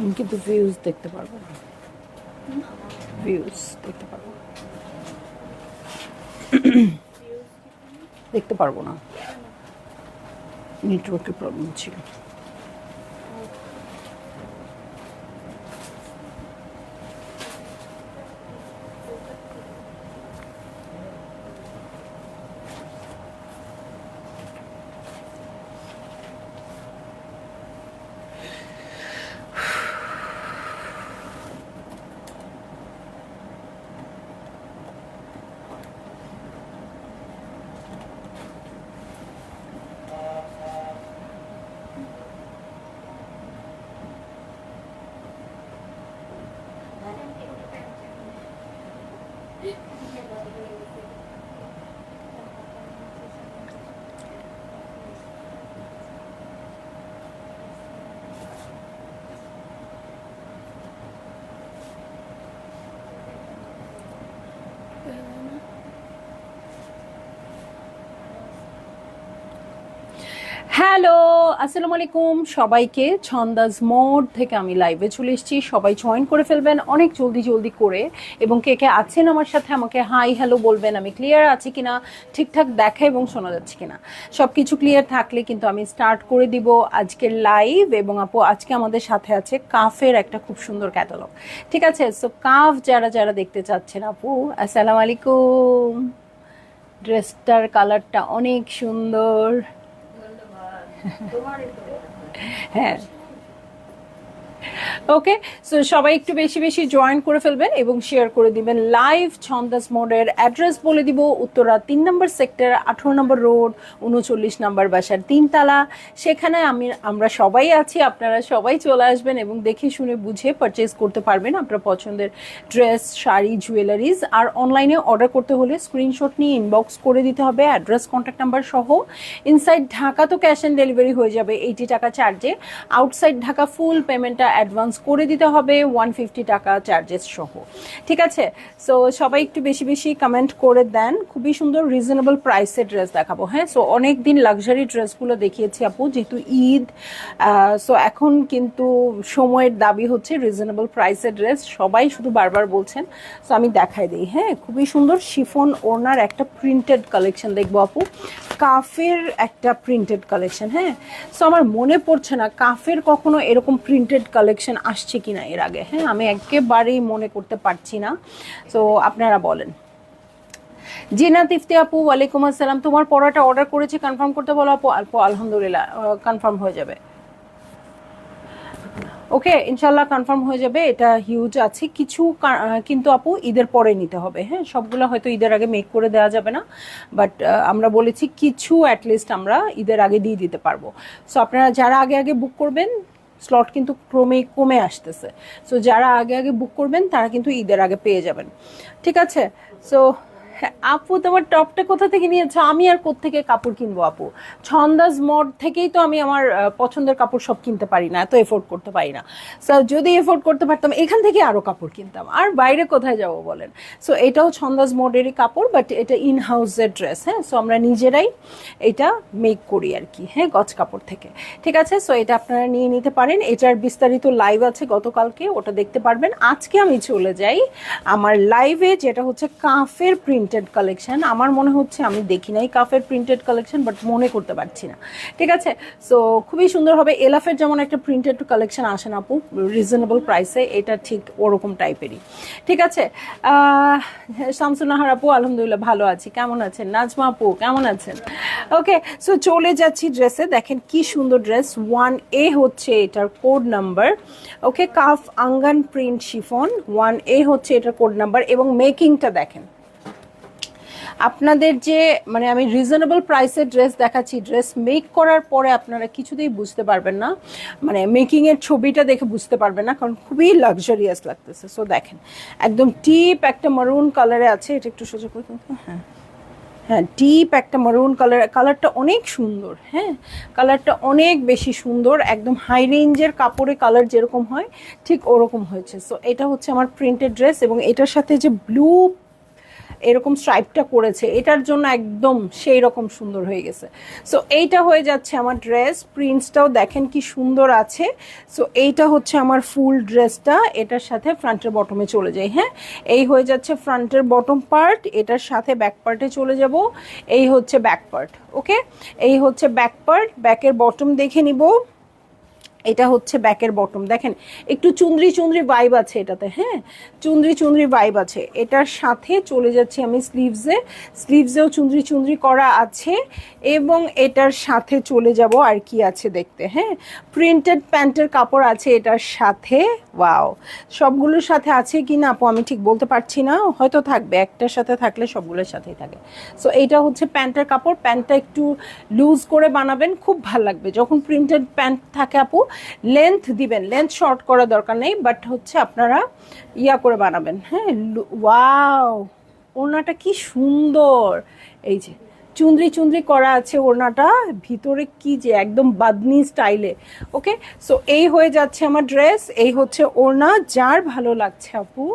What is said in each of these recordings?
আমি কিন্তু ভিউজ দেখতে পারবো না, ভিউজ দেখতে পারবো দেখতে পারবো না, নেটওয়ার্কের প্রবলেম ছিল। হ্যালো, আসসালামু আলাইকুম সবাইকে। ছন্দাজ মোড থেকে আমি লাইভে চলে এসেছি, সবাই জয়েন করে ফেলবেন অনেক জলদি জলদি করে। এবং কে কে আছেন আমার সাথে আমাকে হাই হ্যালো বলবেন, আমি ক্লিয়ার আছি কিনা, ঠিকঠাক দেখা এবং শোনা যাচ্ছে কিনা। সব কিছু ক্লিয়ার থাকলে কিন্তু আমি স্টার্ট করে দিব আজকের লাইভ। এবং আপু আজকে আমাদের সাথে আছে কাফের একটা খুব সুন্দর ক্যাটালগ, ঠিক আছে? সো কাফ যারা যারা দেখতে চাচ্ছেন আপু, আসসালামু আলাইকুম। ড্রেসটার কালারটা অনেক সুন্দর। হ্যাঁ, ওকে। সো সবাই একটু বেশি বেশি জয়েন করে ফেলবেন এবং শেয়ার করে দিবেন লাইভ। ছন্দাস মোডের অ্যাড্রেস বলে দিব, উত্তরা 3 নম্বর সেক্টর, 18 নম্বর রোড, 39 নম্বর বাসার 3 তলা। সেখানে আমরা সবাই আছি, আপনারা সবাই চলে আসবেন এবং দেখে শুনে বুঝে পারচেজ করতে পারবেন আপনার পছন্দের ড্রেস, শাড়ি, জুয়েলারিজ। আর অনলাইনে অর্ডার করতে হলে স্ক্রিনশট নিয়ে ইনবক্স করে দিতে হবে অ্যাড্রেস, কন্ট্যাক্ট নাম্বার সহ। ইনসাইড ঢাকা তো ক্যাশ অন ডেলিভারি হয়ে যাবে 80 টাকা চার্জে। আউটসাইড ঢাকা ফুল পেমেন্টটা অ্যাডভান্স করে দিতে হবে 150 টাকা চার্জেস সহ, ঠিক আছে? সো সবাই একটু বেশি বেশি কমেন্ট করে দেন। খুবই সুন্দর রিজনেবল প্রাইসের ড্রেস দেখাবো। হ্যাঁ, সো অনেক দিন লাক্সারি ড্রেসগুলো দেখিয়েছি আপু, যেহেতু ঈদ। সো এখন কিন্তু সময়ের দাবি হচ্ছে রিজনেবল প্রাইসের ড্রেস, সবাই শুধু বারবার বলছেন। সো আমি দেখাই দিই। হ্যাঁ, খুবই সুন্দর শিফন ওড়নার একটা প্রিন্টেড কালেকশন দেখবো আপু, কাফের একটা প্রিন্টেড কালেকশন। হ্যাঁ, সো আমার মনে পড়ছে না কাফের কখনো এরকম প্রিন্টেড কালেকশন আসছে কিনা এর আগে। হ্যাঁ, আমি একেবারেই মনে করতে পারছি না। সো আপনারা বলেন। জিনাত ইফতি আপু, ওয়ালাইকুম আসসালাম। তোমার পড়াটা অর্ডার করেছি, কনফার্ম করতে বলো আপু। আপু আলহামদুলিল্লাহ কনফার্ম হয়ে যাবে। ওকে, ইনশাল্লাহ কনফার্ম হয়ে যাবে। এটা হিউজ আছে কিছু, কিন্তু আপু ঈদের পরে নিতে হবে। হ্যাঁ, সবগুলো হয়তো ঈদের আগে মেক করে দেওয়া যাবে না, বাট আমরা বলেছি কিছু অ্যাটলিস্ট আমরা ঈদের আগে দিয়ে দিতে পারবো। সো আপনারা যারা আগে আগে বুক করবেন, স্লট কিন্তু ক্রমে কমে আসতেছে। সো যারা আগে আগে বুক করবেন তারা কিন্তু ঈদের আগে পেয়ে যাবেন, ঠিক আছে? সো আপু তোমার টপটা কোথা থেকে নিয়েছো? আমি আর কোত্থেকে কাপড় কিনবো আপু? ছন্দাজ মড থেকেই তো আমি আমার পছন্দের কাপড় সব কিনতে পারি না, এত এফোর্ড করতে পারি না। সো যদি এফোর্ড করতে পারতাম এখান থেকে আরও কাপড় কিনতাম, আর বাইরে কোথায় যাবো বলেন? সো এটাও ছন্দাজ মডেরই কাপড়, বাট এটা ইন হাউসের ড্রেস। হ্যাঁ, সো আমরা নিজেরাই এটা মেক করি আর কি। হ্যাঁ, গজ কাপড় থেকে, ঠিক আছে? সো এটা আপনারা নিয়ে নিতে পারেন। এটার বিস্তারিত লাইভ আছে গতকালকে, ওটা দেখতে পারবেন। আজকে আমি চলে যাই আমার লাইভে, যেটা হচ্ছে কাফের প্রিন্টেড কালেকশন। আমার মনে হচ্ছে আমি দেখি নাই কাফের প্রিন্টেড কালেকশন, বাট মনে করতে পারছি না, ঠিক আছে? সো খুবই সুন্দর হবে। এলাফের যেমন একটা প্রিন্টেড কালেকশন আসে না আপু রিজনেবল প্রাইসে, এটা ঠিক ওরকম টাইপেরই, ঠিক আছে? শামসুনাহার আপু, আলহামদুলিল্লাহ ভালো আছি, কেমন আছেন? নাজমা আপু কেমন আছেন? ওকে, সো চলে যাচ্ছি ড্রেসে। দেখেন কি সুন্দর ড্রেস, 1A হচ্ছে এটার কোড নাম্বার। ওকে, কাফ আঙ্গান প্রিন্ট শিফন, 1A হচ্ছে এটার কোড নাম্বার। এবং মেকিংটা দেখেন, আপনাদের যে মানে আমি রিজনেবল প্রাইসের ড্রেস দেখাচ্ছি, ড্রেস মেক করার পরে আপনারা কিছুতেই বুঝতে পারবেন না, মানে মেকিংয়ের ছবিটা দেখে বুঝতে পারবেন না, কারণ খুবই লাক্সারিয়াস লাগতেছে। সো দেখেন একদম ডিপ একটা মারুন কালারে আছে, এটা একটু সোজা করে দিন। হ্যাঁ হ্যাঁ, ডিপ একটা মারুন কালার, কালারটা অনেক সুন্দর। হ্যাঁ, কালারটা অনেক বেশি সুন্দর, একদম হাই রেঞ্জের কাপড়ে কালার যেরকম হয় ঠিক ওরকম হয়েছে। সো এটা হচ্ছে আমার প্রিন্টেড ড্রেস, এবং এটার সাথে যে ব্লু এরকম স্ট্রাইপটা করেছে, এটার জন্য একদম সেই রকম সুন্দর হয়ে গেছে। সো এইটা হয়ে যাচ্ছে আমার ড্রেস, প্রিন্টসটাও দেখেন কি সুন্দর আছে। সো এইটা হচ্ছে আমার ফুল ড্রেসটা, এটার সাথে ফ্রন্টের বটমে চলে যাই। হ্যাঁ, এই হয়ে যাচ্ছে ফ্রন্টের বটম পার্ট, এটার সাথে ব্যাক পার্টে চলে যাব। এই হচ্ছে ব্যাক পার্ট। ওকে, এই হচ্ছে ব্যাক পার্ট, ব্যাকের বটম দেখে নিব। এটা হচ্ছে ব্যাকের বটম, দেখেন একটু চুন্দ্রি চুন্দ্রি ভাইব আছে এটাতে। হ্যাঁ, চুন্দ্রি চুন্দ্রি ভাইব আছে। এটার সাথে চলে যাচ্ছি আমি স্লিভসে, স্লিভসেও চুন্দ্রি চুন্দ্রি করা আছে। এবং এটার সাথে চলে যাব আর কি আছে দেখতে। হ্যাঁ, প্রিন্টেড প্যান্টের কাপড় আছে এটার সাথে। ওয়াও, সবগুলোর সাথে আছে কি না আপু আমি ঠিক বলতে পারছি না, হয়তো থাকবে, একটার সাথে থাকলে সবগুলোর সাথেই থাকে। সো এইটা হচ্ছে প্যান্টের কাপড়, প্যান্টটা একটু লুজ করে বানাবেন, খুব ভালো লাগবে যখন প্রিন্টেড প্যান্ট থাকে আপু। লেন্থ দিবেন, লেন্থ শর্ট করার দরকার নেই, বাট হচ্ছে আপনারা ইয়া করে বানাবেন। হ্যাঁ, ওয়াও, ওড়নাটা কি সুন্দর, এই যে চুন্দ্রি চুন্দ্রি করা আছে ওড়নাটা, ভিতরে কি যে একদম বাদনি স্টাইলে। ওকে, সো এই হয়ে যাচ্ছে আমার ড্রেস, এই হচ্ছে ওড়না। যার ভালো লাগছে আপু,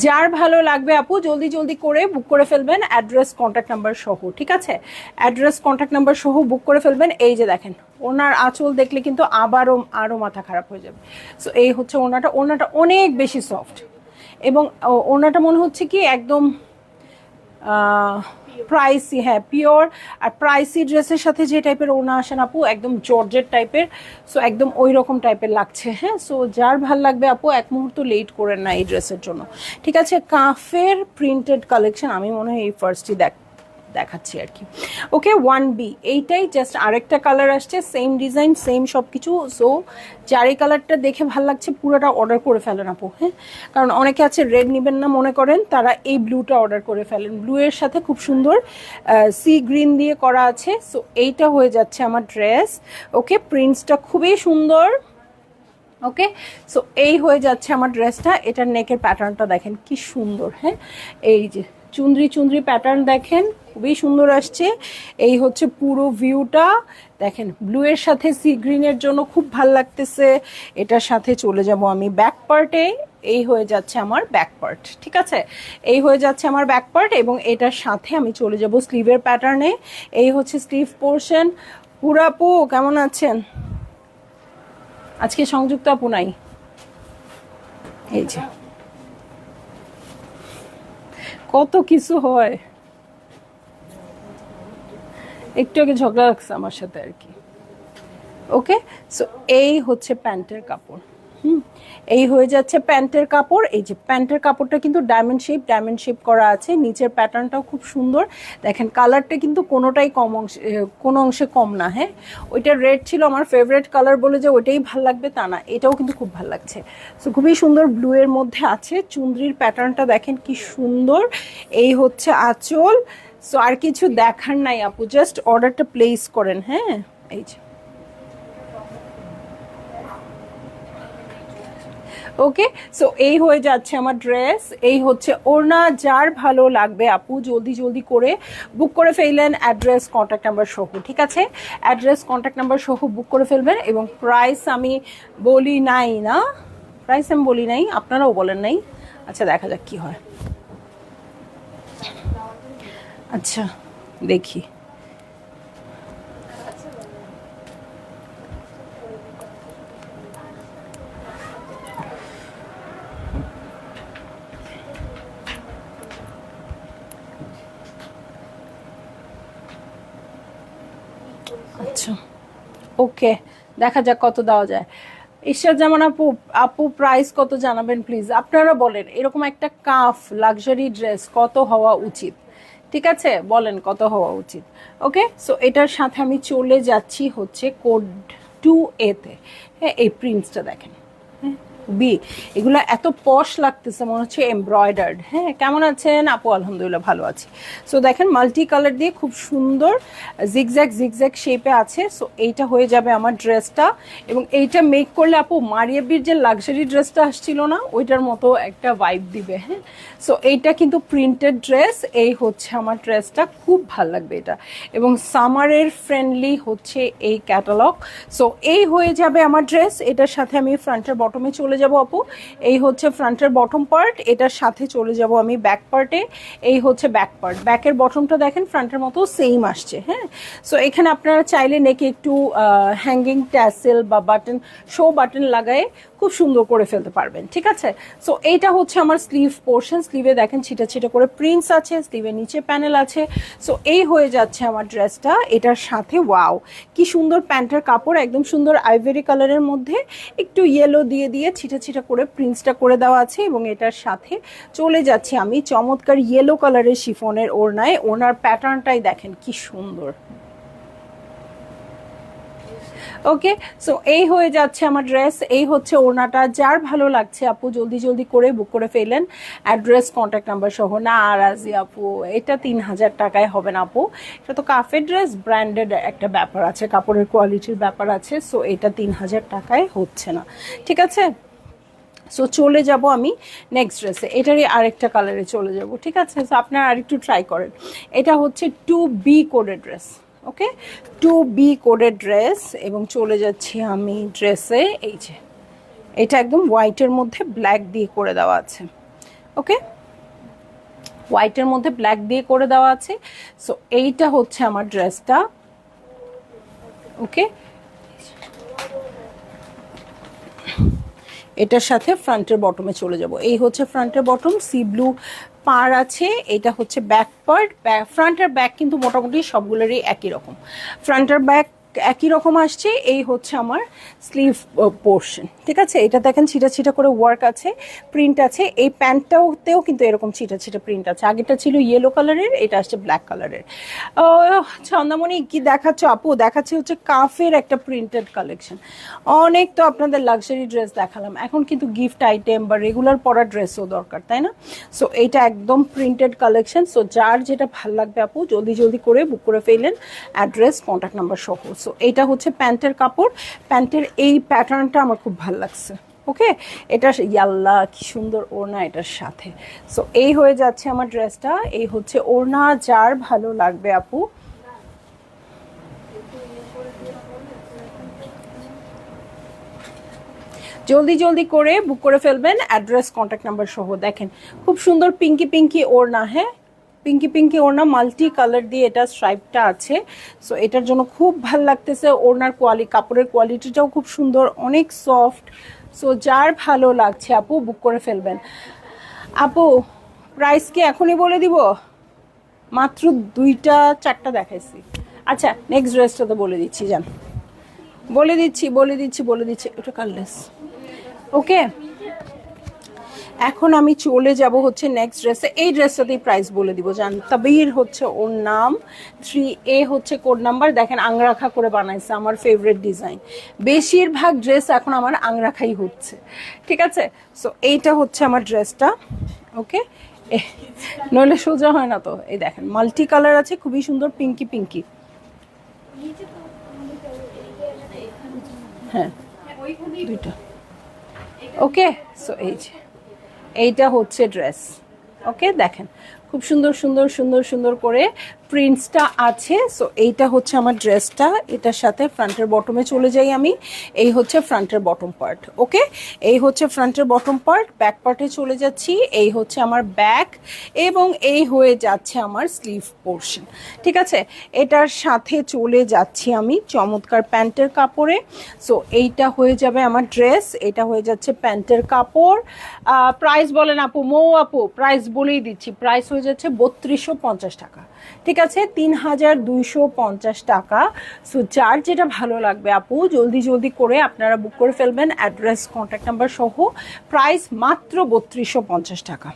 যার ভালো লাগবে আপু জলদি জলদি করে বুক করে ফেলবেন, অ্যাড্রেস কন্ট্যাক্ট নাম্বার সহ। ঠিক আছে, অ্যাড্রেস কন্ট্যাক্ট নাম্বার সহ বুক করে ফেলবেন। এই যে দেখেন ওনার আঁচল দেখলে কিন্তু আরও মাথা খারাপ হয়ে যাবে। সো এই হচ্ছে ওনাটা, ওনাটা অনেক বেশি সফট, এবং ওনাটা মনে হচ্ছে কি একদম প্রাইসি। হ্যাঁ, পিওর। আর প্রাইসি ড্রেসের সাথে যে টাইপের ওড়না আসেন আপু, একদম জর্জেট টাইপের, সো একদম ওই রকম টাইপের লাগছে। হ্যাঁ, সো যার ভাল লাগবে আপু এক মুহূর্ত লেট করেন না এই ড্রেসের জন্য। ঠিক আছে, কাফের প্রিন্টেড কালেকশন আমি মনে হয় এই ফার্স্টই দেখাচ্ছি আর কি। ওকে, 1B এইটাই, জাস্ট আরেকটা কালার আসছে, সেম ডিজাইন সেম সব কিছু। সো যার এই কালারটা দেখে ভালো লাগছে পুরোটা অর্ডার করে ফেলেন আপু। হ্যাঁ, কারণ অনেকে আছে রেড নেবেন না মনে করেন, তারা এই ব্লুটা অর্ডার করে ফেলেন। ব্লু এর সাথে খুব সুন্দর সি গ্রিন দিয়ে করা আছে। সো এইটা হয়ে যাচ্ছে আমার ড্রেস। ওকে, প্রিন্টসটা খুবই সুন্দর। ওকে, সো এই হয়ে যাচ্ছে আমার ড্রেসটা। এটার নেকের প্যাটার্নটা দেখেন কি সুন্দর। হ্যাঁ, এই যে চুন্দ্রি চুন্দ্রি প্যাটার্ন দেখেন, খুবই সুন্দর আসছে। এই হচ্ছে পুরো ভিউটা দেখেন, ব্লু এর সাথে সি গ্রিনের জন্য খুব ভাল লাগতেছে। এটার সাথে চলে যাব আমি ব্যাক পার্টে। এই হয়ে যাচ্ছে আমার ব্যাক পার্ট। ঠিক আছে, এই হয়ে যাচ্ছে আমার ব্যাক পার্ট, এবং এটার সাথে আমি চলে যাব স্লিভের প্যাটার্নে। এই হচ্ছে স্লিভ পোর্শন। পুরাপু কেমন আছেন? আজকে সংযুক্ত আপু নাই। এই যে কত কিছু হয়, একটু আগে ঝগড়া লাগছে আমার সাথে আর কি। ওকে, সো এই হচ্ছে প্যান্টের কাপড়। এই হয়ে যাচ্ছে প্যান্টের কাপড়। এই যে প্যান্টের কাপড়টা কিন্তু ডায়মন্ড শেপ করা আছে, নিচের প্যাটার্নটাও খুব সুন্দর। দেখেন কালারটা কিন্তু কোনোটাই কোনো অংশে কম না। হ্যাঁ, ওইটা রেড ছিল আমার ফেভারিট কালার বলে যে ওইটাই ভাল লাগবে তা না, এটাও কিন্তু খুব ভাল লাগছে। সো খুবই সুন্দর, ব্লু এর মধ্যে আছে। চুন্দ্রির প্যাটার্নটা দেখেন কি সুন্দর। এই হচ্ছে আঁচল। সো আর কিছু দেখার নাই আপু, জাস্ট অর্ডারটা প্লেস করেন। হ্যাঁ, এই যে ওকে, সো এই হয়ে যাচ্ছে আমার ড্রেস। এই হচ্ছে ওড়না। যার ভালো লাগবে আপু জলদি জলদি করে বুক করে ফেললেন, অ্যাড্রেস কন্ট্যাক্ট নাম্বার সহ। ঠিক আছে, অ্যাড্রেস কন্ট্যাক্ট নাম্বার সহ বুক করে ফেলবেন। এবং প্রাইস আমি বলি নাই না, প্রাইস আমি বলি নাই, আপনারাও বলেন নাই। আচ্ছা, দেখা যাক কি হয়। আচ্ছা দেখি, আচ্ছা ওকে, দেখা যাক কত দেওয়া যায়। ঈশ্বর যেমন আপু, আপু প্রাইস কত জানাবেন প্লিজ, আপনারা বলেন এরকম একটা কাফ লাক্সারি ড্রেস কত হওয়া উচিত? ঠিক আছে, বলেন কত হওয়া উচিত। ওকে, সো এটার সাথে আমি চলে যাচ্ছি হচ্ছে কোড 2A তে। হ্যাঁ, এই প্রিন্টসটা দেখেন, বি এগুলো এত পশ লাগতেছে, মনে হচ্ছে এমব্রয়ডার্ড। হ্যাঁ, কেমন আছেন আপু? আলহামদুলিল্লাহ ভালো আছি। সো দেখেন মাল্টি কালার দিয়ে খুব সুন্দর জিগজ্যাগ শেপে আছে। সো এইটা হয়ে যাবে আমার ড্রেসটা, এবং এইটা মেক করলে আপু মারিয়াবির যে লাক্সারি ড্রেসটা আসছিল না, ওইটার মতো একটা ভাইব দিবে। হ্যাঁ, সো এইটা কিন্তু প্রিন্টেড ড্রেস। এই হচ্ছে আমার ড্রেসটা, খুব ভাল লাগবে এটা, এবং সামারের ফ্রেন্ডলি হচ্ছে এই ক্যাটালগ। সো এই হয়ে যাবে আমার ড্রেস। এটার সাথে আমি ফ্রন্টের বটমে চলে যাব আপু, এই হচ্ছে ফ্রন্টের বটম পার্ট, এটার সাথে চলে যাব আমি ব্যাক পার্টে। এই হচ্ছে ব্যাক পার্ট, ব্যাকের বটমটা দেখেন ফ্রন্টের মতো সেম আসছে। হ্যাঁ, সো এখানে আপনারা চাইলে নেকে একটু হ্যাঙ্গিং ট্যাসেল বা বাটন, শো বাটন লাগায় খুব সুন্দর করে ফেলতে পারবেন। ঠিক আছে, সো এইটা হচ্ছে আমার স্লিভ পোর্শন। স্লিভে দেখেন ছিটা ছিটা করে প্রিন্টস আছে, স্লিভের নিচে প্যানেল আছে। সো এই হয়ে যাচ্ছে আমার ড্রেসটা। এটার সাথে ওয়াও কি সুন্দর প্যান্টের কাপড়, একদম সুন্দর আইভরি কালারের মধ্যে একটু ইয়েলো দিয়ে দিয়ে ছিটা ছিটা করে প্রিন্টসটা করে দেওয়া আছে। এবং এটার সাথে চলে যাচ্ছি আমি চমৎকার ইয়েলো কালারের শিফনের ওড়নায়। ওড়নার প্যাটার্নটাই দেখেন কি সুন্দর। ওকে, সো এই হয়ে যাচ্ছে আমার ড্রেস, এই হচ্ছে ওড়নাটা। যার ভালো লাগছে আপু জলদি জলদি করে বুক করে ফেলেন, অ্যাড্রেস কন্ট্যাক্ট নাম্বার সহ। না রাজি আপু, এটা 3000 টাকায় হবে না আপু, এটা তো কাফের ড্রেস, ব্র্যান্ডেড একটা ব্যাপার আছে, কাপড়ের কোয়ালিটির ব্যাপার আছে। সো এটা 3000 টাকায় হচ্ছে না। ঠিক আছে, সো চলে যাব আমি নেক্সট ড্রেসে, এটারই আরেকটা কালারে চলে যাব। ঠিক আছে, সো আপনারা আরেকটু ট্রাই করেন। এটা হচ্ছে 2B কোডের ড্রেস। ওকে, 2B কোডের ড্রেস, এবং চলে যাচ্ছি আমি ড্রেসে। এই যে এটা একদম হোয়াইটের মধ্যে ব্ল্যাক দিয়ে করে দেওয়া আছে। ওকে, হোয়াইটের মধ্যে ব্ল্যাক দিয়ে করে দেওয়া আছে। সো এইটা হচ্ছে আমার ড্রেসটা। ওকে, এটার সাথে ফ্রন্টের বটমে চলে যাব। এই হচ্ছে ফ্রন্টের বটম, সি ব্লু পার আছে। এটা হচ্ছে ব্যাক পার্ট। ফ্রন্ট আর ব্যাক কিন্তু মোটামুটি সবগুলোরই একই রকম, ফ্রন্ট আর ব্যাক একই রকম আসছে। এই হচ্ছে আমার স্লিভ পোর্শন। ঠিক আছে, এটা দেখেন ছিটা ছিটা করে ওয়ার্ক আছে, প্রিন্ট আছে। এই প্যান্টটাতেও কিন্তু এরকম ছিটা ছিটা প্রিন্ট আছে। আগেরটা ছিল ইয়েলো কালারের, এটা আসছে ব্ল্যাক কালারের। ছন্দামণি কি দেখাচ্ছ আপু? দেখাচ্ছে হচ্ছে কাফের একটা প্রিন্টেড কালেকশন। অনেক তো আপনাদের লাক্সারি ড্রেস দেখালাম, এখন কিন্তু গিফট আইটেম বা রেগুলার পরা ড্রেসও দরকার, তাই না? সো এইটা একদম প্রিন্টেড কালেকশন। সো যার যেটা ভাল লাগবে আপু জলদি জলদি করে বুক করে ফেললেন, অ্যাড্রেস কন্ট্যাক্ট নাম্বার সহ। সো এইটা হচ্ছে প্যান্টের কাপড়, প্যান্টের এই প্যাটার্নটা আমার খুব ভালো লাগছে। ওকে, এটা ইয়াল্লা কি সুন্দর ওড়না এটার সাথে। সো এই হয়ে যাচ্ছে আমার ড্রেসটা, এই হচ্ছে ওড়না। যার ভালো লাগবে আপু জলদি জলদি করে বুক করে ফেলবেন, অ্যাড্রেস কন্ট্যাক্ট নাম্বার সহ। দেখেন খুব সুন্দর পিঙ্কি পিঙ্কি ওড়না। হ্যাঁ, পিঙ্কি পিঙ্কি ওড়না, মাল্টি কালার দিয়ে এটা স্ট্রাইপটা আছে। সো এটার জন্য খুব ভাল লাগতেছে। ওড়নার কাপড়ের কোয়ালিটিটাও খুব সুন্দর, অনেক সফট। সো যার ভালো লাগছে আপু বুক করে ফেলবেন। আপু প্রাইস কি এখনই বলে দিব? মাত্র 2টা 4টা দেখাইছি। আচ্ছা নেক্সট ড্রেসটা তো বলে দিচ্ছি, যান বলে দিচ্ছি ওটা কাললেস। ওকে, এখন আমি চলে যাব হচ্ছে নেক্সট ড্রেসে। এই ড্রেসটাতেই প্রাইস বলে দিব, জান। তাবির হচ্ছে ওর নাম, 3A হচ্ছে কোড নাম্বার। দেখেন আংরাখা করে বানাইছে, আমার ফেভারিট ডিজাইন। বেশিরভাগ ড্রেস এখন আমার আংরাখাই হচ্ছে। ঠিক আছে, সো এইটা হচ্ছে আমার ড্রেসটা। ওকে, নইলে সোজা হয় না তো। এই দেখেন মাল্টি কালার আছে, খুবই সুন্দর পিঙ্কি পিঙ্কি। হ্যাঁ, 2টা। ওকে, সো এই যে এইটা হচ্ছে ড্রেস। ওকে, দেখেন খুব সুন্দর সুন্দর সুন্দর সুন্দর করে প্রিন্টসটা আছে। সো এইটা হচ্ছে আমার ড্রেসটা, এটার সাথে ফ্রন্টের বটমে চলে যাই আমি। এই হচ্ছে ফ্রন্টের বটম পার্ট। ওকে, এই হচ্ছে ফ্রন্টের বটম পার্ট। ব্যাক পার্টে চলে যাচ্ছি, এই হচ্ছে আমার ব্যাক, এবং এই হয়ে যাচ্ছে আমার স্লিভ পোর্শন। ঠিক আছে, এটার সাথে চলে যাচ্ছি আমি চমৎকার প্যান্টের কাপড়ে। সো এইটা হয়ে যাবে আমার ড্রেস, এটা হয়ে যাচ্ছে প্যান্টের কাপড়। প্রাইস বলেন আপু, আপু প্রাইস বলেই দিচ্ছি, প্রাইস হয়ে যাচ্ছে 3250 টাকা। ঠিক আছে, 3250 টাকা। সো যার যেটা ভালো লাগবে আপু জলদি জলদি করে আপনারা বুক করে ফেলবেন, অ্যাড্রেস কন্ট্যাক্ট নাম্বার সহ। প্রাইস মাত্র 3250 টাকা।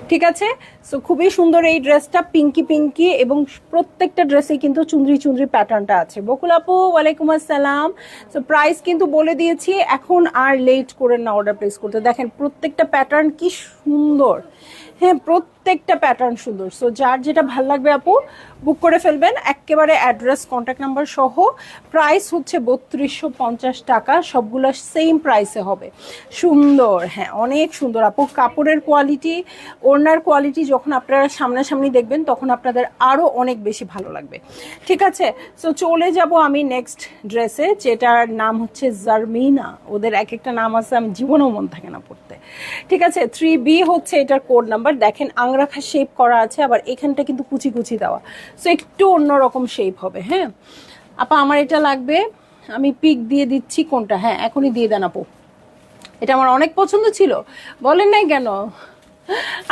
ঠিক আছে, সো খুবই সুন্দর এই ড্রেসটা, পিঙ্কি পিঙ্কি, এবং প্রত্যেকটা ড্রেসে কিন্তু চুনরি চুনরি প্যাটার্নটা আছে। বকুল আপু ওয়ালাইকুম আসসালাম। সো প্রাইস কিন্তু বলে দিয়েছি, এখন আর লেট করেন না অর্ডার প্লেস করতে। দেখেন প্রত্যেকটা প্যাটার্ন কি সুন্দর। হ্যাঁ, প্রত্যেকটা প্যাটার্ন সুন্দর। সো যার যেটা ভাল লাগবে আপু বুক করে ফেলবেন, একেবারে অ্যাড্রেস কন্ট্যাক্ট নাম্বার সহ। প্রাইস হচ্ছে 3250 টাকা, সবগুলো সেম প্রাইসে হবে। সুন্দর, হ্যাঁ অনেক সুন্দর আপু। কাপড়ের কোয়ালিটি, ওড়নার কোয়ালিটি যখন আপনারা সামনাসামনি দেখবেন তখন আপনাদের আরও অনেক বেশি ভালো লাগবে। ঠিক আছে, সো চলে যাব আমি নেক্সট ড্রেসে, যেটার নাম হচ্ছে জারমিনা। ওদের এক একটা নাম আছে, আমি জীবনেও মন থাকে না পড়তে। ঠিক আছে, 3B হচ্ছে এটার কোড নাম্বার। দেখেন আংরাখা শেপ করা আছে, আবার এখানটা কিন্তু কুচি কুচি দেওয়া, সো একটু অন্যরকম শেপ হবে। হ্যাঁ আপা, আমার এটা লাগবে, আমি পিক দিয়ে দিচ্ছি। কোনটা? হ্যাঁ এখনই দিয়ে দেন আপু, এটা আমার অনেক পছন্দ ছিল, বলেন নাই কেন?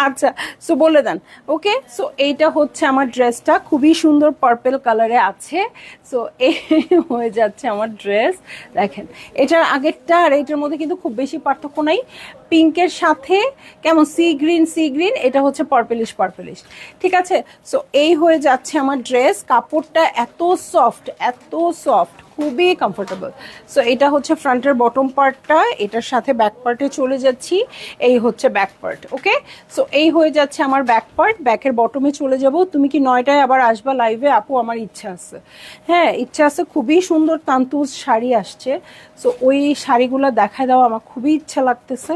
আচ্ছা, সো বলে দেন। ওকে, সো এইটা হচ্ছে আমার ড্রেসটা, খুবই সুন্দর পার্পেল কালারে আছে। সো এই হয়ে যাচ্ছে আমার ড্রেস। দেখেন এটার আগেরটা আর এইটার মধ্যে কিন্তু খুব বেশি পার্থক্য নাই। পিঙ্কের সাথে কেমন সি গ্রিন, এটা হচ্ছে পার্পেলিশ। ঠিক আছে, সো এই হয়ে যাচ্ছে আমার ড্রেস। কাপড়টা এত সফট, খুবই কমফোর্টেবল। সো এটা হচ্ছে ফ্রন্টের বটম পার্টটা, এটার সাথে ব্যাক পার্টে চলে যাচ্ছি। এই হচ্ছে ব্যাক পার্ট। ওকে, সো এই হয়ে যাচ্ছে আমার ব্যাক পার্ট। ব্যাকের বটমে চলে যাব। তুমি কি 9টায় আবার আসবা লাইভে? আপু আমার ইচ্ছা আছে, হ্যাঁ ইচ্ছা আছে। খুবই সুন্দর তান্তুজ শাড়ি আসছে, সো ওই শাড়িগুলো দেখায় দাও, আমার খুবই ইচ্ছা লাগতেছে,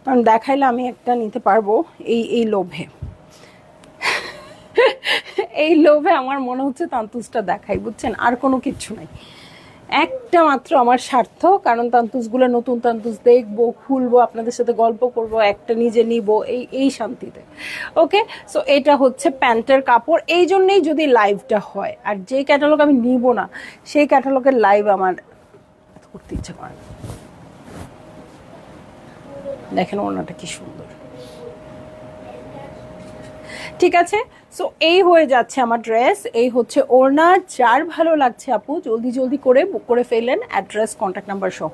কারণ দেখাইলে আমি একটা নিতে পারবো। এই লোভে এই লোভে আমার মনে হচ্ছে তান্তুজটা দেখাই, বুঝছেন? আর কোনো কিচ্ছু নাই, একটা মাত্র আমার স্বার্থ। কারণ তান্তুজগুলো নতুন তান্তুজ দেখবো, খুলবো, আপনাদের সাথে গল্প করব, একটা নিজে নিব, এই শান্তিতে। ওকে, সো এটা হচ্ছে প্যান্টের কাপড়। এই জন্যেই যদি লাইভটা হয়, আর যে ক্যাটালগ আমি নিব না সেই ক্যাটালগের লাইভ আমার করতে ইচ্ছা করে না। দেখেন ওড়নাটা কি সুন্দর। ঠিক আছে, সো এই হয়ে যাচ্ছে আমার ড্রেস, এই হচ্ছে ওড়না। যার ভালো লাগছে আপু জলদি করে বুক করে ফেললেন, অ্যাড্রেস কন্ট্যাক্ট নাম্বার সহ।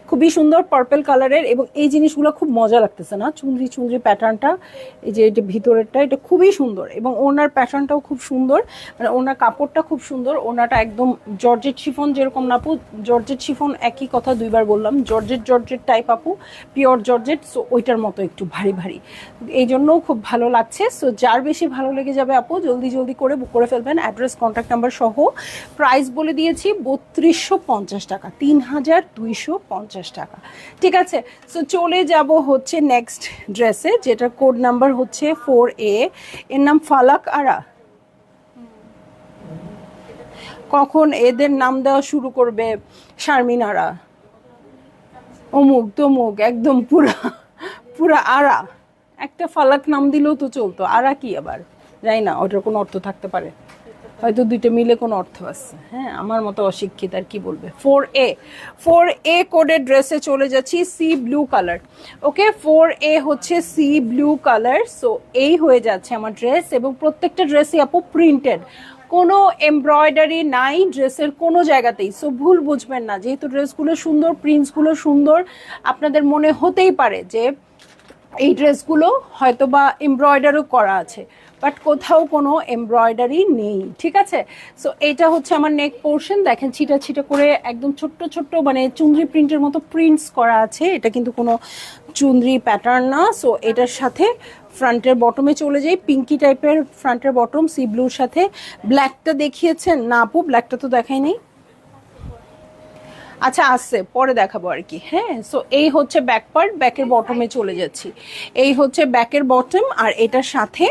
খুবই সুন্দর পার্পল কালারের, এবং এই জিনিসগুলো খুব মজা লাগতেছে না, চুনরি প্যাটার্নটা, এই যে এটা ভিতরেরটা, এটা খুবই সুন্দর, এবং ওড়নার প্যাটার্নটাও খুব সুন্দর, মানে ওড়নার কাপড়টা খুব সুন্দর। ওড়নাটা একদম জর্জেট শিফন, যেরকম না আপু জর্জেট শিফন, একই কথা দুইবার বললাম, জর্জেট টাইপ আপু, পিওর জর্জেট। সো ওইটার মতো একটু ভারী, এই জন্যও খুব ভালো লাগছে। সো যার বেশি ভালো লেগে যাবে আপু জলদি করে বুক করে ফেলবেন, অ্যাড্রেস কন্ট্যাক্ট নাম্বার সহ। প্রাইস বলে দিয়েছি 3250 টাকা, 3250 টাকা। ঠিক আছে, সো চলে যাব হচ্ছে নেক্সট ড্রেসে, যেটার কোড নাম্বার হচ্ছে 4A। এর নাম ফালাক আরা। কখন এদের নাম দেওয়া শুরু করবে? শারমিনারা, অমুক তমুক, একদম পুরা আরা। একটা ফালাক নাম দিলেও তো চলতো, আরা কি আবার? যাই না, ওটার কোনো অর্থ থাকতে পারে, হয়তো দুইটা মিলে কোনো অর্থ আছে। হ্যাঁ, আমার মতো অশিক্ষিত আর কি বলবে। 4A কোডের ড্রেসে চলে যাচ্ছি, সি ব্লু কালার। ওকে, 4A হচ্ছে সি ব্লু কালার। সো এই হয়ে যাচ্ছে আমার ড্রেস, এবং প্রত্যেকটা ড্রেসই আপু প্রিন্টেড, কোনো এমব্রয়ডারি নাই ড্রেসের কোনো জায়গাতেই। সো ভুল বুঝবেন না, যেহেতু ড্রেসগুলো সুন্দর, প্রিন্টসগুলো সুন্দর, আপনাদের মনে হতেই পারে যে এই ড্রেসগুলো হয়তো বা এমব্রয়ডারিও করা আছে, বাট কোথাও কোনো এমব্রয়ডারি নেই। ঠিক আছে, সো এইটা হচ্ছে আমার নেক পোর্শন। দেখেন ছিটা করে একদম ছোট্ট মানে চুনরি প্রিন্টের মতো প্রিন্টস করা আছে, এটা কিন্তু কোনো চুনরি প্যাটার্ন না। সো এটার সাথে ফ্রন্টের বটমে চলে যাই, পিঙ্কি টাইপের ফ্রন্টের বটম, সি ব্লুর সাথে। ব্ল্যাকটা দেখিয়েছেন না আপু? ব্ল্যাকটা তো দেখাই নেই। আচ্ছা আসছে, পরে দেখাবো আর কি। হ্যাঁ, সো এই হচ্ছে ব্যাক পার্ট, ব্যাকের বটমে চলে যাচ্ছি। এই হচ্ছে ব্যাকের বটম, আর এটার সাথে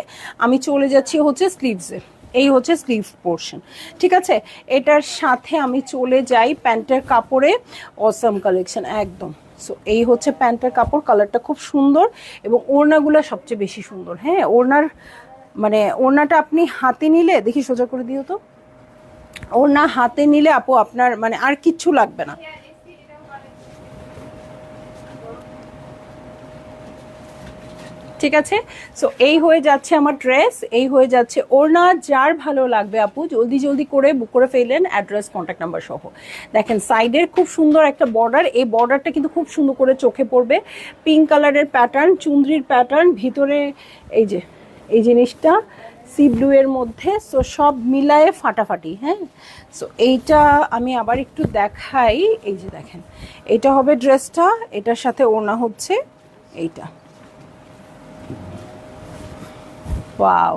আমি চলে যাচ্ছি হচ্ছে স্লিভসে। এই হচ্ছে স্লিভ পোর্শন। ঠিক আছে, এটার সাথে আমি চলে যাই প্যান্টের কাপড়ে, অসাম কালেকশন একদম। সো এই হচ্ছে প্যান্টের কাপড়, কালারটা খুব সুন্দর, এবং ওড়নাগুলো সবচেয়ে বেশি সুন্দর। হ্যাঁ, ওড়নাটা আপনি হাতে নিলে, দেখি সোজা করে দিও তো, ওড়না হাতে নিলে আপু আপনার মানে আর কিচ্ছু লাগবে না। ঠিক আছে, সো এই হয়ে যাচ্ছে আমার ড্রেস, এই হয়ে যাচ্ছে ওড়না। যার ভালো লাগবে আপু জলদি করে বুক করে ফেললেন, অ্যাড্রেস কন্ট্যাক্ট নাম্বার সহ। দেখেন সাইডের খুব সুন্দর একটা বর্ডার, এই বর্ডারটা কিন্তু খুব সুন্দর করে চোখে পড়বে। পিঙ্ক কালারের প্যাটার্ন, চুনরির প্যাটার্ন, ভিতরে এই যে এই জিনিসটা সি ব্লু এর মধ্যে। সো সব মিলায়ে ফাটাফাটি। হ্যাঁ, সো এইটা আমি আবার একটু দেখাই। এই যে দেখেন, এটা হবে ড্রেসটা, এটার সাথে ওড়না হচ্ছে এইটা। ওয়াও,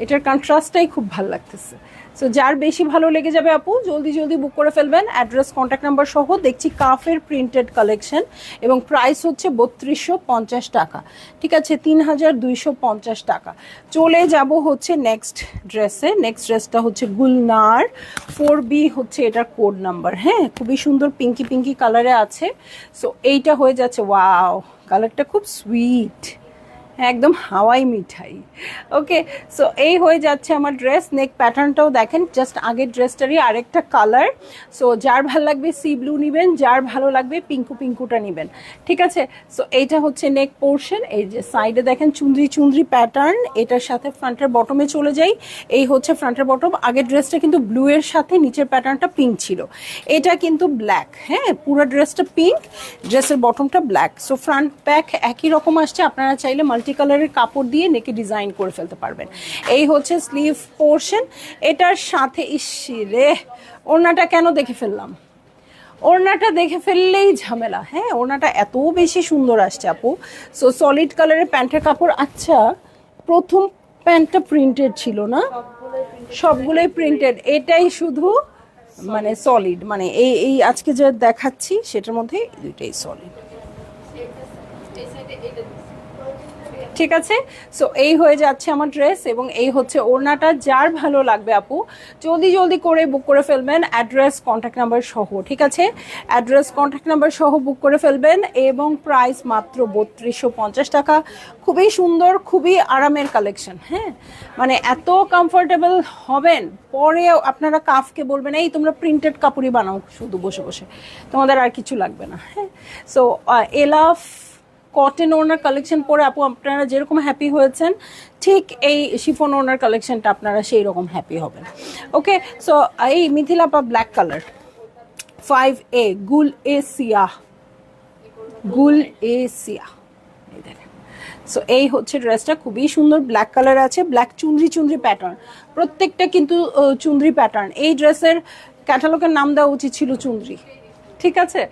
এটার কন্ট্রাস্টটাই খুব ভালো লাগতেছে। সো যার বেশি ভালো লেগে যাবে আপু জলদি জলদি বুক করে ফেলবেন, অ্যাড্রেস কন্ট্যাক্ট নাম্বার সহ। দেখছি কাফের প্রিন্টেড কালেকশন এবং প্রাইস হচ্ছে 3250 টাকা, ঠিক আছে, 3250 টাকা। চলে যাব হচ্ছে নেক্সট ড্রেসে। নেক্সট ড্রেসটা হচ্ছে গুলনার 4B হচ্ছে এটার কোড নাম্বার, হ্যাঁ, খুবই সুন্দর পিঙ্কি পিঙ্কি কালারে আছে। সো এইটা হয়ে যাচ্ছে, ওয়াও কালারটা খুব সুইট, একদম হাওয়াই মিঠাই। ওকে, সো এই হয়ে যাচ্ছে আমার ড্রেস। নেক প্যাটার্নটাও দেখেন, জাস্ট আগের ড্রেসটারই আরেকটা কালার। সো যার ভালো লাগবে সি ব্লু নেবেন, যার ভালো লাগবে পিঙ্কু পিঙ্কুটা নেবেন, ঠিক আছে। সো এইটা হচ্ছে নেক পোর্শন, এই যে সাইডে দেখেন চুন্দ্রি চুন্দ্রি প্যাটার্ন, এটার সাথে ফ্রন্টের বটমে চলে যাই। এই হচ্ছে ফ্রন্টের বটম। আগের ড্রেসটা কিন্তু ব্লু এর সাথে নিচের প্যাটার্নটা পিঙ্ক ছিল, এটা কিন্তু ব্ল্যাক, হ্যাঁ, পুরো ড্রেসটা পিঙ্ক, ড্রেসের বটমটা ব্ল্যাক। সো ফ্রন্ট ব্যাক একই রকম আসছে, আপনারা চাইলে মাল্টি কালারের কাপড় দিয়ে নেকে ডিজাইন করে ফেলতে পারবেন। এই হচ্ছে স্লিভ পোর্শন, এটার সাথে ইসিরে ওড়নাটা কেন দেখে ফেললাম, ওড়নাটা দেখে ফেললেই ঝামেলা, হ্যাঁ, ওড়নাটা এত বেশি সুন্দর আসছে আপু। সো সলিড কালারের প্যান্টের কাপড়। আচ্ছা, প্রথম প্যান্টটা প্রিন্টেড ছিল না? সবগুলোই প্রিন্টেড, এটাই শুধু মানে সলিড, মানে এই এই আজকে যা দেখাচ্ছি সেটার মধ্যে দুইটাই সলিড, ঠিক আছে। সো এই হয়ে যাচ্ছে আমার ড্রেস এবং এই হচ্ছে ওড়নাটা। যার ভালো লাগবে আপু জলদি জলদি করে বুক করে ফেলবেন, অ্যাড্রেস কন্ট্যাক্ট নাম্বার সহ, ঠিক আছে, অ্যাড্রেস কন্ট্যাক্ট নাম্বার সহ বুক করে ফেলবেন। এবং প্রাইস মাত্র 3250 টাকা। খুবই সুন্দর, খুবই আরামের কালেকশন, হ্যাঁ, মানে এত কমফোর্টেবল হবেন, পরে আপনারা কাফকে বলবেন এই তোমরা প্রিন্টেড কাপড়ই বানাও শুধু বসে বসে, তোমাদের আর কিছু লাগবে না, হ্যাঁ। সো এলাফ কটন ওড়নার কালেকশন পরে আপু আপনারা যেরকম হ্যাপি হয়েছেন, ঠিক এই শিফন ওড়নার কালেকশনটা আপনারা সেই রকম হ্যাপি হবেন। ওকে, সো এই মিথিলা পা ব্ল্যাক কালার 5A গুল এ সিয়াহ, গুল এ সিয়াহ, এই দেখেন। সো এই হচ্ছে ড্রেসটা, খুবই সুন্দর ব্ল্যাক কালার আছে, ব্ল্যাক চুন্দ্রি চুন্দ্রি প্যাটার্ন, প্রত্যেকটা কিন্তু চুন্দ্রি প্যাটার্ন। এই ড্রেসের ক্যাটালগের নাম দেওয়া উচিত ছিল চুন্দ্রি, ঠিক আছে।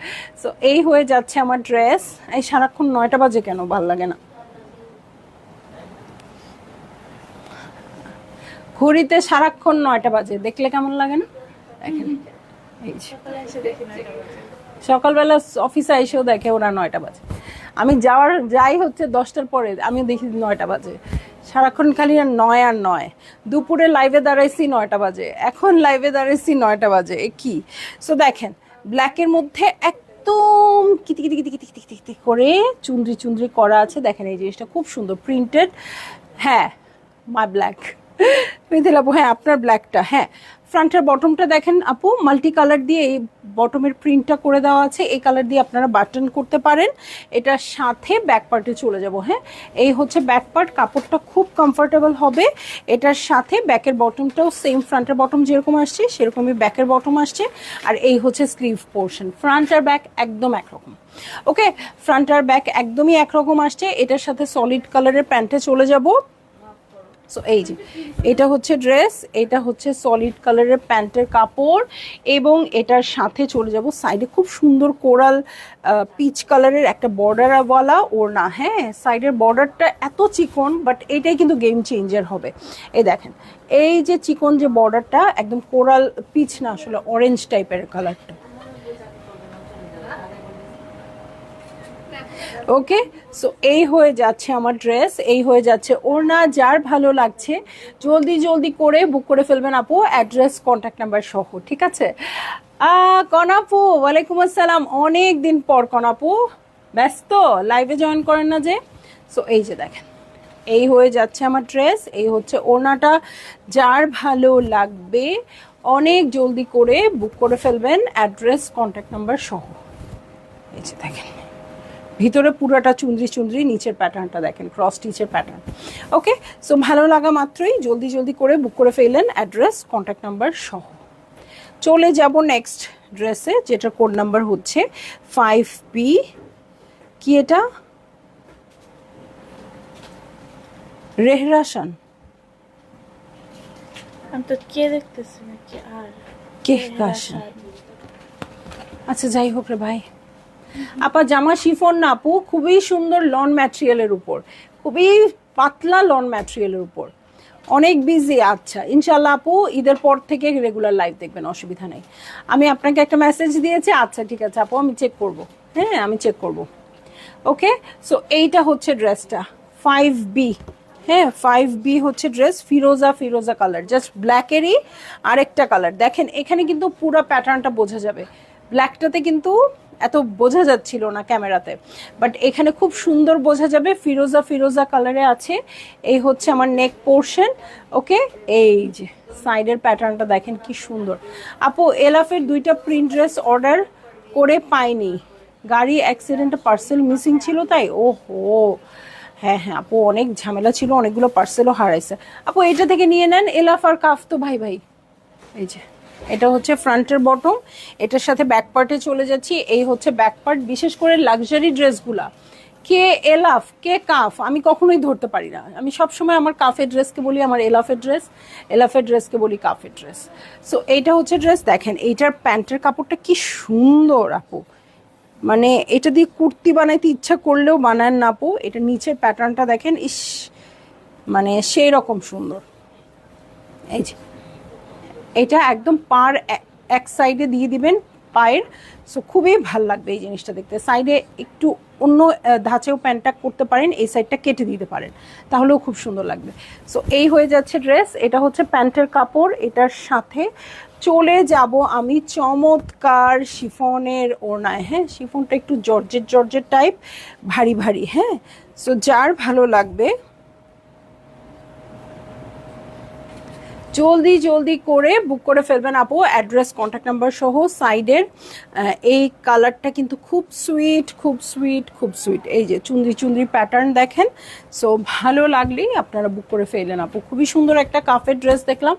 সো এই হয়ে যাচ্ছে আমার ড্রেস। এই সারাক্ষণ 9টা বাজে কেন, ভাল লাগে না ঘড়িতে সারাক্ষণ 9টা বাজে, দেখলে কেমন লাগে না? দেখেন এই সকালবেলা অফিসে এসেও দেখে ওরা 9টা বাজে, আমি যাই হচ্ছে 10টার পরে, আমি দেখি 9টা বাজে, সারাক্ষণ খালি আর 9 আর 9। দুপুরে লাইভে দাঁড়াইছি 9টা বাজে, এখন লাইভে দাঁড়াইছি 9টা বাজে, এ কি। সো দেখেন ব্ল্যাকের মধ্যে একদম কিতি কিতি কিতি কিতি কিতি কিতি করে চুন্দ্রি চুন্দ্রি করা আছে, দেখেন এই জিনিসটা খুব সুন্দর প্রিন্টেড। হ্যাঁ, মাই ব্ল্যাক মিথিল আপু, হ্যাঁ আপনার ব্ল্যাকটা, হ্যাঁ। ফ্রন্টের বটমটা দেখেন আপু, মাল্টি কালার দিয়ে এই বটমের প্রিন্টটা করে দেওয়া আছে, এই কালার দিয়ে আপনারা বাটন করতে পারেন। এটার সাথে ব্যাক পার্টে চলে যাব, হ্যাঁ, এই হচ্ছে ব্যাক পার্ট, কাপড়টা খুব কমফোর্টেবল হবে। এটার সাথে ব্যাকের বটমটাও সেম, ফ্রন্টের বটম যেরকম আসছে সেরকমই ব্যাকের বটম আসছে। আর এই হচ্ছে স্লিভ পোর্শন, ফ্রন্ট আর ব্যাক একদম একরকম। ওকে, ফ্রন্ট আর ব্যাক একদমই একরকম আসছে। এটার সাথে সলিড কালারের প্যান্টে চলে যাব। সো এই যে এটা হচ্ছে ড্রেস, এটা হচ্ছে সলিড কালারের প্যান্টের কাপড় এবং এটার সাথে চলে যাব সাইডে খুব সুন্দর কোরাল পিচ কালারের একটা বর্ডারওয়ালা ওড়না, হ্যাঁ, সাইডের বর্ডারটা এত চিকন, বাট এটাই কিন্তু গেম চেঞ্জার হবে। এই দেখেন এই যে চিকন যে বর্ডারটা, একদম কোরাল পিচ না, আসলে অরেঞ্জ টাইপের কালারটা। ওকে, সো এই হয়ে যাচ্ছে আমার ড্রেস, এই হয়ে যাচ্ছে ওড়না। যার ভালো লাগছে জলদি জলদি করে বুক করে ফেলবেন আপু, অ্যাড্রেস কন্ট্যাক্ট নাম্বার সহ, ঠিক আছে। কনাপু ওয়ালাইকুম আসসালাম, অনেক দিন পর কনাপু, ব্যস্ত, লাইভে জয়েন করেন না যে। সো এই যে দেখেন এই হয়ে যাচ্ছে আমার ড্রেস, এই হচ্ছে ওড়নাটা। যার ভালো লাগবে অনেক জলদি করে বুক করে ফেলবেন, অ্যাড্রেস কন্ট্যাক্ট নাম্বার সহ। এই যে দেখেন ভিতরে পুরোটা চুন্দ্রি চুন্দ্রি, নিচের প্যাটার্নটা দেখেন ক্রস স্টিচের প্যাটার্ন। ওকে, সো ভালো লাগা মাত্রই জলদি জলদি করে বুক করে ফেললেন, অ্যাড্রেস কন্ট্যাক্ট নাম্বার সহ। চলে যাব নেক্সট ড্রেসে, যেটার কোড নাম্বার হচ্ছে 5B। কি এটা? রেহরাসান, আমি তো কে দেখতেছি নাকি আর কেহকাশান। আচ্ছা যাই হোক রে ভাই, আপা জামা শিফন না আপু, খুবই সুন্দর লন ম্যাটেরিয়ালের উপর, খুবই পাতলা লন ম্যাটেরিয়ালের উপর, অনেক বিজি। আচ্ছা ইনশাল্লাহ আপু ঈদের পর থেকে রেগুলার লাইভ দেখবেন, অসুবিধা নেই। আমি আপনাকে একটা মেসেজ দিয়েছি। আচ্ছা ঠিক আছে আপু, আমি চেক করব। হ্যাঁ আমি চেক করব। ওকে, সো এইটা হচ্ছে ড্রেসটা 5B। হ্যাঁ 5B হচ্ছে ড্রেস, ফিরোজা ফিরোজা কালার, জাস্ট ব্ল্যাকেরই আরেকটা কালার। দেখেন এখানে কিন্তু পুরো প্যাটার্নটা বোঝা যাবে, ব্ল্যাকটাতে কিন্তু এত বোঝা যাচ্ছিল না ক্যামেরাতে, বাট এখানে খুব সুন্দর বোঝা যাবে। ফিরোজা ফিরোজা কালারে আছে। এই হচ্ছে আমার নেক পোর্শন। ওকে, এই যে সাইডের প্যাটার্নটা দেখেন কি সুন্দর। আপু এলাফের 2টা প্রিন্ট ড্রেস অর্ডার করে পাইনি, গাড়ি অ্যাক্সিডেন্টে পার্সেল মিসিং ছিল তাই। ওহো, হ্যাঁ হ্যাঁ আপু অনেক ঝামেলা ছিল, অনেকগুলো পার্সেলও হারাইছে। আপু এটা থেকে নিয়ে নেন, এলাফ আর কাফ তো ভাই ভাই। এই যে এটা হচ্ছে ফ্রন্টের বটম, এটার সাথে ব্যাক পার্টে চলে যাচ্ছি। এই হচ্ছে ব্যাক পার্ট। বিশেষ করে লাক্সারি ড্রেসগুলা কে এলাফ কে কাফ আমি কখনোই ধরতে পারি না। আমি সবসময় আমার কাফের ড্রেসকে বলি আমার এলাফের ড্রেস, এলাফের ড্রেসকে বলি কাফের ড্রেস। সো এইটা হচ্ছে ড্রেস। দেখেন এইটার প্যান্টের কাপড়টা কি সুন্দর আপু, মানে এটা দিয়ে কুর্তি বানাইতে ইচ্ছা করলেও বানান না আপু। এটা নিচের প্যাটার্নটা দেখেন, ইস মানে সেই রকম সুন্দর। এই যে এটা একদম পার এক সাইডে দিয়ে দিবেন পায়ের, সো খুবই ভাল লাগবে এই জিনিসটা দেখতে। সাইডে একটু অন্য ধাঁচেও প্যান্টটা করতে পারেন, এই সাইডটা কেটে দিতে পারেন, তাহলেও খুব সুন্দর লাগবে। সো এই হয়ে যাচ্ছে ড্রেস। এটা হচ্ছে প্যান্টের কাপড়। এটার সাথে চলে যাব আমি চমৎকার শিফনের ওড়নায়। হ্যাঁ শিফনটা একটু জর্জেট জর্জেট টাইপ, ভারী ভারী। হ্যাঁ সো যার ভালো লাগবে জলদি জলদি করে বুক করে ফেলবেন আপু, অ্যাড্রেস কন্ট্যাক্ট নাম্বার সহ। সাইডের এই কালারটা কিন্তু খুব সুইট, খুব সুইট, খুব সুইট। এই যে চুন্দ্রি চুন্দ্রি প্যাটার্ন দেখেন। সো ভালো লাগলেই আপনারা বুক করে ফেললেন আপু। খুবই সুন্দর একটা কাফের ড্রেস দেখলাম,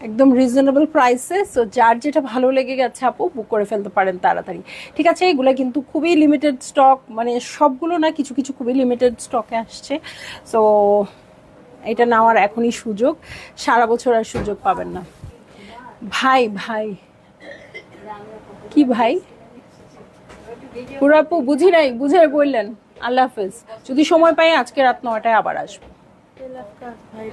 একদম রিজনেবল প্রাইসে। সো যার যেটা ভালো লেগে গেছে আপু বুক করে ফেলতে পারেন তাড়াতাড়ি। ঠিক আছে, এগুলো কিন্তু খুবই লিমিটেড স্টক, মানে সবগুলো না, কিছু কিছু খুবই লিমিটেড স্টকে আসছে। সো এটা নেওয়ার এখনই সুযোগ, সারা বছর আর সুযোগ পাবেন না। ভাই ভাই কি ভাই পুরাপু বুঝি নাই, বুঝে বললেন। আল্লাহ হাফেজ, যদি সময় পাই আজকে রাত 9টায় আবার আসবো। এলাকা ভাই